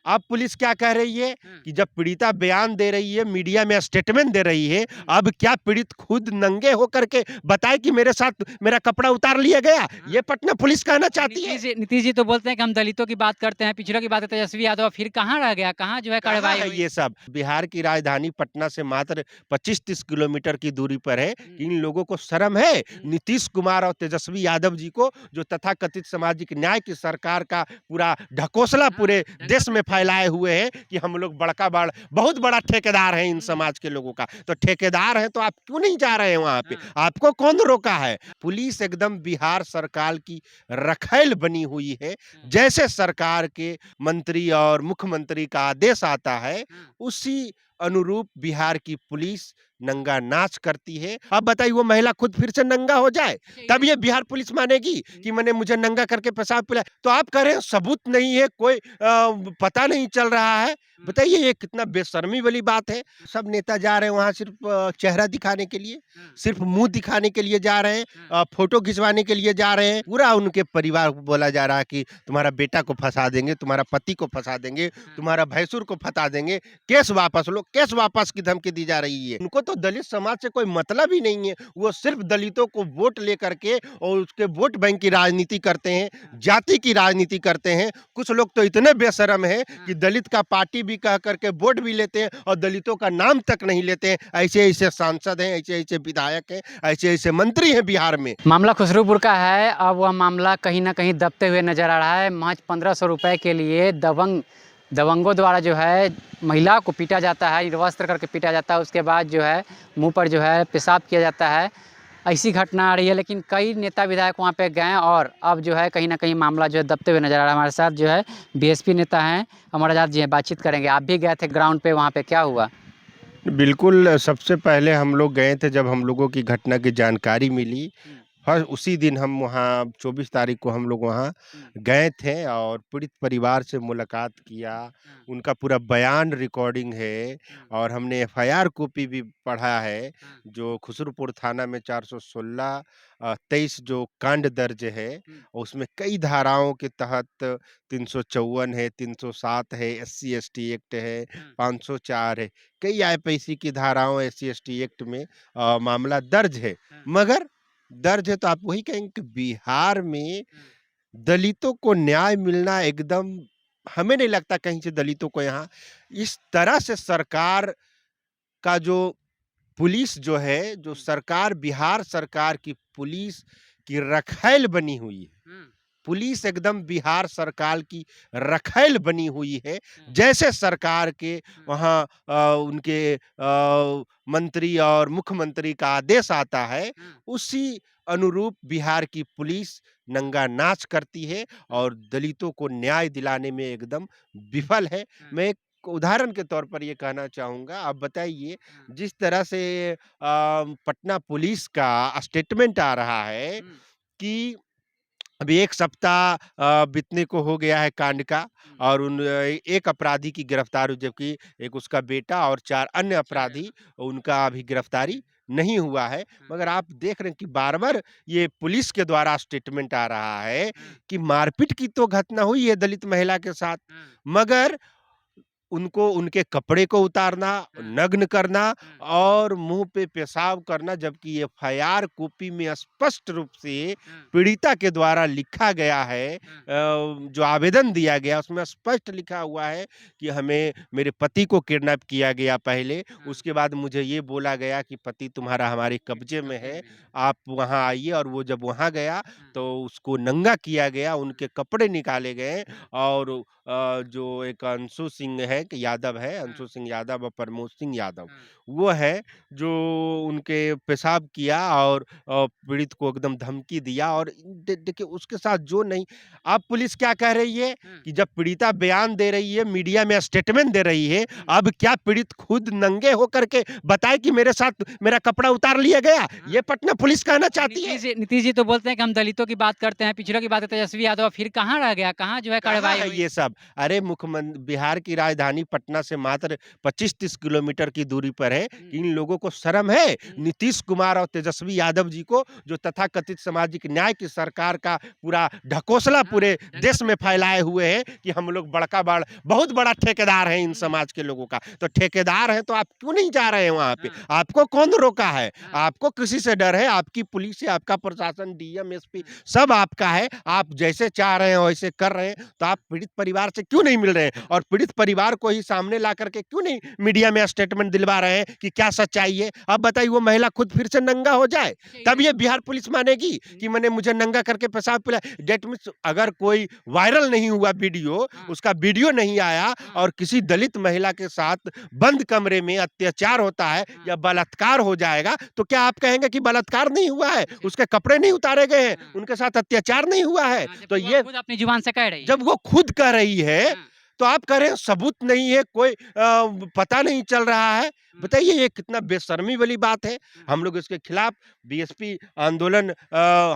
अब पुलिस क्या कह रही है कि जब पीड़िता बयान दे रही है, मीडिया में स्टेटमेंट दे रही है, अब क्या पीड़ित खुद नंगे होकर के बताए कि मेरे साथ मेरा कपड़ा उतार लिया गया? ये पटना पुलिस कहना चाहती है। नीतीश जी तो बोलते हैं कि हम दलितों की बात करते हैं, पिछड़ों की बात करते हैं, तेजस्वी यादव फिर कहाँ रह गया? कहाँ जो है कहाँ कार्रवाई है हुई? ये सब? बिहार की राजधानी पटना से मात्र 25-30 किलोमीटर की दूरी पर है। इन लोगों को शर्म है? नीतीश कुमार और तेजस्वी यादव जी को, जो तथाकथित सामाजिक न्याय की सरकार का पूरा ढकोसला पूरे देश में फैलाए हुए हैं कि हम लोग बहुत बड़ा ठेकेदार हैं इन समाज के लोगों का। तो ठेकेदार हैं तो आप क्यों नहीं जा रहे हैं वहाँ पे? आपको कौन रोका है? पुलिस एकदम बिहार सरकार की रखैल बनी हुई है। जैसे सरकार के मंत्री और मुख्यमंत्री का आदेश आता है, उसी अनुरूप बिहार की पुलिस नंगा नाच करती है। अब बताइए, वो महिला खुद फिर से नंगा हो जाए, तब ये बिहार पुलिस मानेगी कि मैंने मुझे नंगा करके पेशाब पिलाया? तो आप कह रहे हैं सबूत नहीं है, कोई पता नहीं चल रहा है। बताइए, ये कितना बेशर्मी वाली बात है। सब नेता जा रहे हैं वहाँ सिर्फ चेहरा दिखाने के लिए, सिर्फ मुँह दिखाने के लिए जा रहे हैं, फोटो खिंचवाने के लिए जा रहे हैं। पूरा उनके परिवार को बोला जा रहा है कि तुम्हारा बेटा को फँसा देंगे, तुम्हारा पति को फँसा देंगे, तुम्हारा भैंसुर को फँसा देंगे, केस वापस लो, केस वापस की धमकी दी जा रही है। उनको तो दलित समाज से कोई मतलब ही नहीं है। वो सिर्फ दलितों को वोट लेकर के और उसके वोट बैंक की राजनीति करते हैं, जाति की राजनीति करते हैं। कुछ लोग तो इतने बेशर्म हैं कि दलित का पार्टी भी कह करके वोट भी लेते हैं और दलितों का नाम तक नहीं लेते हैं। ऐसे-ऐसे सांसद हैं, ऐसे-ऐसे विधायक हैं, ऐसे-ऐसे मंत्री हैं बिहार में। मामला खुसरूपुर का है। अब वह मामला कहीं न कहीं दबते हुए नज़र आ रहा है। महज 1500 रुपए के लिए दबंगों द्वारा जो है महिला को पीटा जाता है, निर्वस्त्र करके पीटा जाता है। उसके बाद जो है मुँह पर जो है पेशाब किया जाता है। ऐसी घटना आ रही है, लेकिन कई नेता विधायक वहाँ पे गए और अब जो है कहीं न कहीं मामला जो है दबते हुए नज़र आ रहा है। हमारे साथ जो है बीएसपी नेता हैं अमर आज़ाद जी हैं, बातचीत करेंगे। आप भी गए थे ग्राउंड पे, वहाँ पे क्या हुआ? बिल्कुल, सबसे पहले हम लोग गए थे जब हम लोगों की घटना की जानकारी मिली। हाँ, उसी दिन हम वहाँ 24 तारीख को हम लोग वहाँ गए थे और पीड़ित परिवार से मुलाकात किया। उनका पूरा बयान रिकॉर्डिंग है और हमने एफआईआर कॉपी भी पढ़ा है, जो खुसरूपुर थाना में 416 23 जो कांड दर्ज है, और उसमें कई धाराओं के तहत 354 है, 307 है, एससी-एसटी एक्ट है, 504 है। कई आईपीसी की धाराओं एससी-एसटी एक्ट में मामला दर्ज है। मगर दर्ज है तो आप वही कहेंगे कि बिहार में दलितों को न्याय मिलना एकदम, हमें नहीं लगता कहीं से दलितों को यहाँ इस तरह से सरकार का जो पुलिस जो है, जो सरकार बिहार सरकार की पुलिस की रखैल बनी हुई है। पुलिस एकदम बिहार सरकार की रखैल बनी हुई है। जैसे सरकार के वहाँ उनके मंत्री और मुख्यमंत्री का आदेश आता है, उसी अनुरूप बिहार की पुलिस नंगा नाच करती है और दलितों को न्याय दिलाने में एकदम विफल है। मैं एक उदाहरण के तौर पर ये कहना चाहूँगा, आप बताइए जिस तरह से पटना पुलिस का स्टेटमेंट आ रहा है कि अभी 1 सप्ताह बीतने को हो गया है कांड का और एक अपराधी की गिरफ्तारी, जबकि एक उसका बेटा और 4 अन्य अपराधी, उनका अभी गिरफ्तारी नहीं हुआ है। मगर आप देख रहे हैं कि बार-बार ये पुलिस के द्वारा स्टेटमेंट आ रहा है कि मारपीट की तो घटना हुई है दलित महिला के साथ, मगर उनको उनके कपड़े को उतारना, नग्न करना और मुँह पे पेशाब करना, जबकि एफआईआर कॉपी में स्पष्ट रूप से पीड़िता के द्वारा लिखा गया है, जो आवेदन दिया गया उसमें स्पष्ट लिखा हुआ है कि हमें मेरे पति को किडनैप किया गया पहले, उसके बाद मुझे ये बोला गया कि पति तुम्हारा हमारे कब्जे में है, आप वहाँ आइए, और वो जब वहाँ गया तो उसको नंगा किया गया, उनके कपड़े निकाले गए और जो एक अंशु सिंह है कि यादव है, अंशु सिंह यादव और प्रमोद सिंह यादव, वो है जो उनके पेशाब किया और पीड़ित को एकदम धमकी दिया। और देखिए उसके साथ जो नहीं, अब पुलिस क्या कह रही है कि जब पीड़िता बयान दे रही है, मीडिया में स्टेटमेंट दे रही है, अब क्या पीड़ित खुद नंगे होकर के बताए कि मेरे साथ मेरा कपड़ा उतार लिया गया? ये पटना पुलिस कहना चाहती है। नीतीश जी तो बोलते हैं कि हम दलितों की बात करते हैं, पिछड़ों की बात करते हैं, तेजस्वी यादव फिर कहाँ रह गया? कहाँ जो है कहाँ कार्रवाई है हुई? ये सब? अरे बिहार की राजधानी राजधानी पटना से मात्र 25-30 किलोमीटर की दूरी पर है। इन लोगों को शर्म है? नीतीश कुमार और तेजस्वी यादव जी को, जो तथाकथित सामाजिक न्याय की सरकार का पूरा ढकोसला पूरे देश में फैलाए हुए हैं कि हम लोग बहुत बड़ा ठेकेदार है इन समाज के लोगों का। तो ठेकेदार है तो आप क्यों नहीं जा रहे हैं वहाँ पे? आपको कौन रोका है? आपको किसी से डर है? आपकी पुलिस है, आपका प्रशासन, डीएम, एसपी सब आपका है। आप जैसे चाह रहे हैं वैसे कर रहे हैं, तो आप पीड़ित परिवार से क्यों नहीं मिल रहे हैं? और पीड़ित परिवार को ही सामने ला करके क्यों नहीं मीडिया में स्टेटमेंट दिलवा रहे हैं कि क्या सच्चाई है? अब बताइए, वो महिला खुद फिर से नंगा हो जाए, तब ये बिहार पुलिस मानेगी कि मैंने मुझे नंगा करके पेशाब पिलाया? डेट मीन्स अगर कोई वायरल नहीं हुआ वीडियो, उसका वीडियो नहीं आया और किसी दलित महिला के साथ बंद कमरे में अत्याचार होता है या बलात्कार हो जाएगा, तो क्या आप कहेंगे कि बलात्कार नहीं हुआ है? उसके कपड़े नहीं उतारे गए हैं? उनके साथ अत्याचार नहीं हुआ है? तो ये खुद अपनी जुबान से कह रही है। जब वो खुद कह रही है, तो आप कह रहे हैं सबूत नहीं है, कोई पता नहीं चल रहा है। बताइए ये कितना बेशर्मी वाली बात है। हम लोग इसके खिलाफ बीएसपी आंदोलन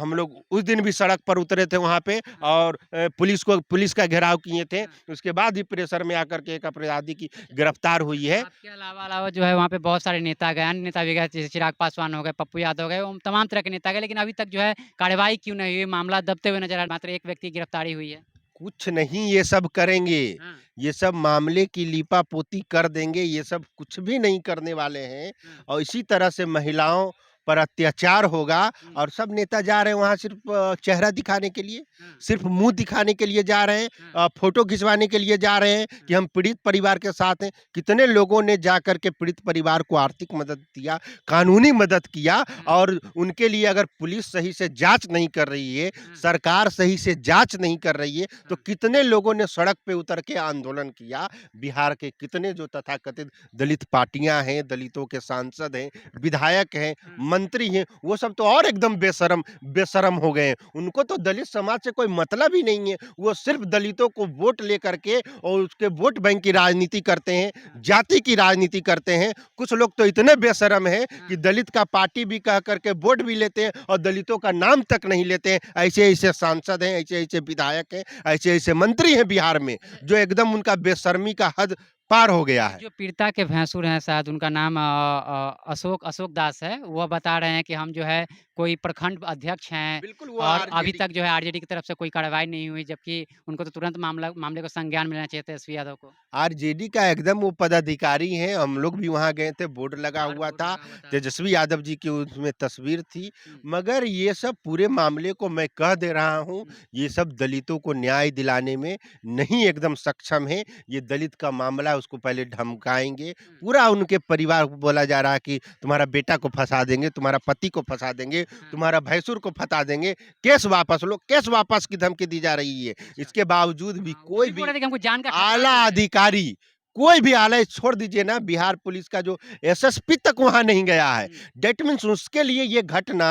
हम लोग उस दिन भी सड़क पर उतरे थे वहाँ पे, और पुलिस का घेराव किए थे। उसके बाद ही प्रेशर में आकर के एक अपराधी की गिरफ्तार हुई है। आपके अलावा जो है वहाँ पे बहुत सारे नेता गए, अन्य नेता भी गए, जैसे चिराग पासवान हो गए, पप्पू यादव हो गए, वो तमाम तरह के नेता गए, लेकिन अभी तक जो है कार्रवाई क्यों नहीं हुई? मामला दबते हुए नजर आ रहा है, मात्र एक व्यक्ति की गिरफ्तारी हुई है। कुछ नहीं ये सब करेंगे, ये सब मामले की लीपापोती कर देंगे, ये सब कुछ भी नहीं करने वाले हैं। और इसी तरह से महिलाओं पर अत्याचार होगा, और सब नेता जा रहे हैं वहाँ सिर्फ चेहरा दिखाने के लिए, सिर्फ मुंह दिखाने के लिए जा रहे हैं, फोटो खिंचवाने के लिए जा रहे हैं कि हम पीड़ित परिवार के साथ हैं। कितने लोगों ने जाकर के पीड़ित परिवार को आर्थिक मदद दिया, कानूनी मदद किया, और उनके लिए अगर पुलिस सही से जांच नहीं कर रही है, सरकार सही से जांच नहीं कर रही है, तो कितने लोगों ने सड़क पे उतर के आंदोलन किया। बिहार के कितने जो तथाकथित दलित पार्टियां हैं, दलितों के सांसद हैं, विधायक हैं, मंत्री हैं, वो सब तो और एकदम बेशरम हो गए हैं। उनको तो दलित समाज से कोई मतलब ही नहीं है। वो सिर्फ दलितों को वोट लेकर के और उसके वोट बैंक की राजनीति करते हैं, जाति की राजनीति करते हैं। कुछ लोग तो इतने बेशरम हैं कि दलित का पार्टी भी कह करके वोट भी लेते हैं और दलितों का नाम तक नहीं लेते हैं। ऐसे सांसद हैं, ऐसे विधायक हैं, ऐसे मंत्री हैं बिहार में, जो एकदम उनका बेशर्मी का हद पार हो गया है। जो पीड़िता के भैंसुर हैं, शायद उनका नाम अशोक दास है, वह बता रहे हैं कि हम जो है कोई प्रखंड अध्यक्ष हैं, बिल्कुल वो और अभी आरजेडी तक जो है आरजेडी की तरफ से कोई कार्रवाई नहीं हुई, जबकि उनको तो तुरंत मामले को संज्ञान में लेना चाहिए था, एसपी यादव को। आरजेडी का एकदम वो पदाधिकारी हैं। हम लोग भी वहाँ गए थे, बोर्ड लगा बाहर हुआ बोर्ड था, लगा हुआ था। तेजस्वी यादव जी की उसमें तस्वीर थी। मगर ये सब पूरे मामले को मैं कह दे रहा हूँ, ये सब दलितों को न्याय दिलाने में नहीं एकदम सक्षम है। ये दलित का मामला है, उसको पहले धमकाएंगे। पूरा उनके परिवार को बोला जा रहा है कि तुम्हारा बेटा को फंसा देंगे, तुम्हारा पति को फंसा देंगे, तुम्हारा भैंसुर को फंसा देंगे, केस वापस लो, केस वापस की धमकी दी जा रही है। इसके बावजूद भी कोई भी हमको जान का खतरा आला है। अधिकारी, कोई भी आला, छोड़ दीजिए ना, बिहार पुलिस का जो एसएसपी तक वहां नहीं गया है। डेट मीन्स उसके लिए ये घटना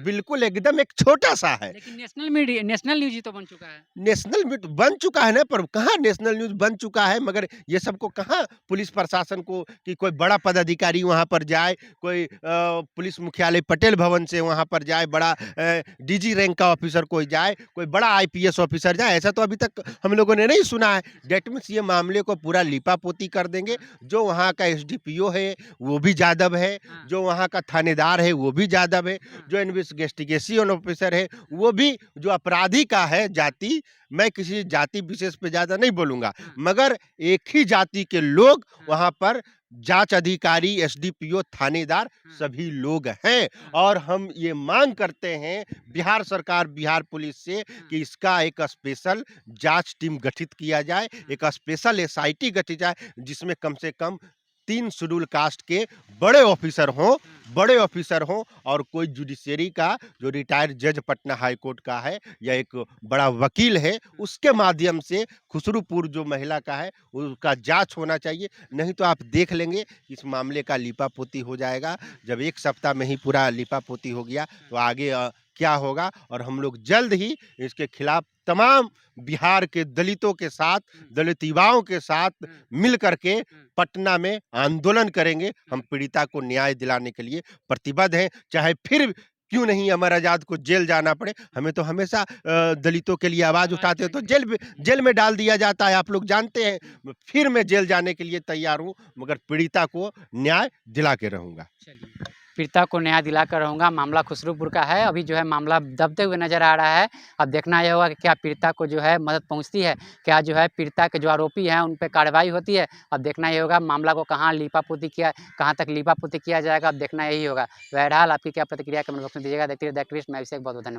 बिल्कुल एकदम एक छोटा सा है। लेकिन नेशनल न्यूज ही तो बन चुका है। नेशनल बन चुका है ना, पर कहाँ नेशनल न्यूज बन चुका है, मगर ये सबको कहाँ पुलिस प्रशासन को कि कोई बड़ा पदाधिकारी वहां पर जाए, कोई पुलिस मुख्यालय पटेल भवन से वहां पर जाए, बड़ा डीजी रैंक का ऑफिसर कोई जाए, कोई बड़ा आईपीएस ऑफिसर जाए, ऐसा तो अभी तक हम लोगों ने नहीं सुना है। डेट मीन्स ये मामले को पूरा लीपापोती कर देंगे। जो वहाँ का एसडीपीओ है वो भी यादव है, जो वहाँ का थानेदार है वो भी यादव है, जो इन्वेस्टिगेशन ऑफिसर है वो भी, जो अपराधी का है जाति, मैं किसी जाति विशेष पे ज्यादा नहीं बोलूंगा, मगर एक ही जाति के लोग वहां पर जांच अधिकारी, एसडीपीओ, थानेदार सभी लोग हैं। और हम ये मांग करते हैं बिहार सरकार, बिहार पुलिस से कि इसका एक स्पेशल जांच टीम गठित किया जाए, एक स्पेशल एसआईटी गठित जाए, जिसमें कम से कम 3 शेड्यूल कास्ट के बड़े ऑफिसर हों, और कोई जुडिशरी का जो रिटायर्ड जज पटना हाई कोर्ट का है या एक बड़ा वकील है, उसके माध्यम से खुसरूपुर जो महिला का है उसका जांच होना चाहिए। नहीं तो आप देख लेंगे इस मामले का लीपापोती हो जाएगा। जब 1 सप्ताह में ही पूरा लीपापोती हो गया तो आगे क्या होगा। और हम लोग जल्द ही इसके खिलाफ तमाम बिहार के दलितों के साथ, दलित युवाओं के साथ मिल करके पटना में आंदोलन करेंगे। हम पीड़िता को न्याय दिलाने के लिए प्रतिबद्ध हैं, चाहे फिर क्यों नहीं अमर आज़ाद को जेल जाना पड़े? हमें तो हमेशा दलितों के लिए आवाज़ उठाते हो तो जेल में डाल दिया जाता है, आप लोग जानते हैं। फिर मैं जेल जाने के लिए तैयार हूँ, मगर पीड़िता को न्याय दिला के रहूँगा। चलिए, पीड़िता को न्याय दिलाकर रहूँगा। मामला खुसरूपुर का है, अभी जो है मामला दबते हुए नज़र आ रहा है। अब देखना ये होगा कि क्या पीड़िता को जो है मदद पहुँचती है, क्या जो है पीड़िता के जो आरोपी हैं उन पे कार्रवाई होती है। अब देखना ये होगा मामला को कहाँ तक लीपापोती किया जाएगा, अब देखना यही होगा। बहरहाल आपकी क्या प्रतिक्रिया कमेंट बॉक्स में दीजिएगा। देखते रहिए द क्रिस, मैं अभिषेक, बहुत-बहुत धन्यवाद।